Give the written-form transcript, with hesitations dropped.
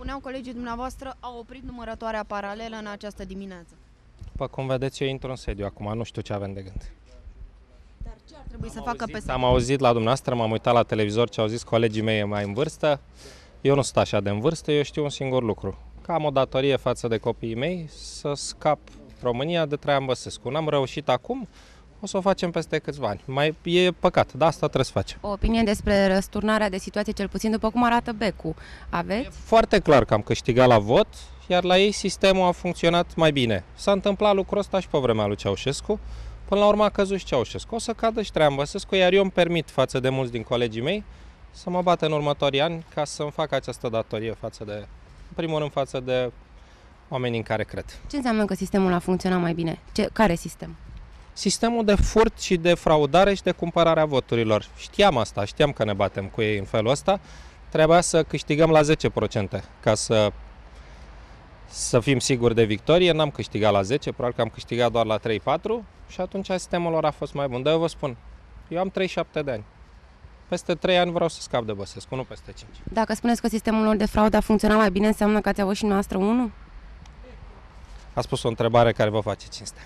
spuneau colegii dumneavoastră, au oprit numărătoarea paralelă în această dimineață. După cum vedeți, eu intru în sediu acum, nu știu ce avem de gând. Dar ce ar trebui să facă PSD? Am auzit la dumneavoastră, m-am uitat la televizor ce au zis colegii mei mai în vârstă. Eu nu sunt așa de în vârstă, eu știu un singur lucru. Că am o datorie față de copiii mei să scap România de Traian Băsescu. N-am reușit acum, o să o facem peste câțiva ani. E păcat, dar asta trebuie să facem. O opinie despre răsturnarea de situație, cel puțin după cum arată Becu, aveți? E foarte clar că am câștigat la vot, iar la ei sistemul a funcționat mai bine. S-a întâmplat lucrul ăsta și pe vremea lui Ceaușescu. Până la urmă a căzut și Ceaușescu. O să cadă și Traian Băsescu, iar eu îmi permit față de mulți din colegii mei să mă bat în următorii ani ca să-mi fac această datorie față de, în primul rând, față de oamenii în care cred. Ce înseamnă că sistemul a funcționat mai bine? Care sistem? Sistemul de furt și de fraudare și de cumpărarea voturilor. Știam asta, știam că ne batem cu ei în felul ăsta. Trebuia să câștigăm la 10% ca să fim siguri de victorie. N-am câștigat la 10, probabil că am câștigat doar la 3-4 și atunci sistemul lor a fost mai bun. Dar eu vă spun, eu am 37 de ani. Peste 3 ani vreau să scap de Băsescu, nu peste 5. Dacă spuneți că sistemul lor de fraudă a funcționat mai bine, înseamnă că ați avut și noastră unul? A spus o întrebare care vă face cinste.